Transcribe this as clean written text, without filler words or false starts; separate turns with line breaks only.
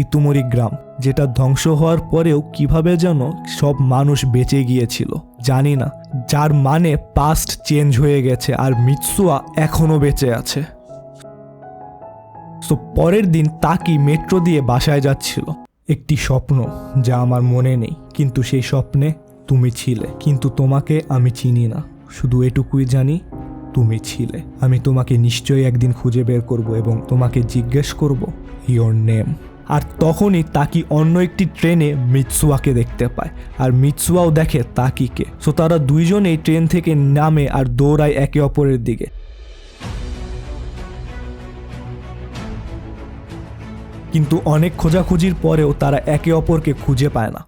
ইতুমরি গ্রাম, যেটা ধ্বংস হওয়ার পরেও কিভাবে যেন সব মানুষ বেঁচে গিয়েছিল জানি না, যার মানে পাস্ট চেঞ্জ হয়ে গেছে আর মিৎসুয়া এখনো বেঁচে আছে। তো পরের দিন তাকি মেট্রো দিয়ে বাসায় যাচ্ছিল। একটি স্বপ্ন যা আমার মনে নেই, কিন্তু সেই স্বপ্নে তুমি ছিলে, কিন্তু তোমাকে আমি চিনি না। শুধু এটুকুই জানি তুমি ছিলে। আমি তোমাকে নিশ্চয়ই একদিন খুঁজে বের করব এবং তোমাকে জিজ্ঞেস করব ইয়োর নেম। আর তখনই তাকি অন্য একটি ট্রেনে মিৎসুয়াকে দেখতে পায়, আর মিৎসুয়াও দেখে তাকিকে। সো তারা দুইজনেই ট্রেন থেকে নামে আর দৌড়ায় একে অপরের দিকে। কিন্তু অনেক খোঁজাখুঁজির পরেও তারা একে অপরকে খুঁজে পায় না।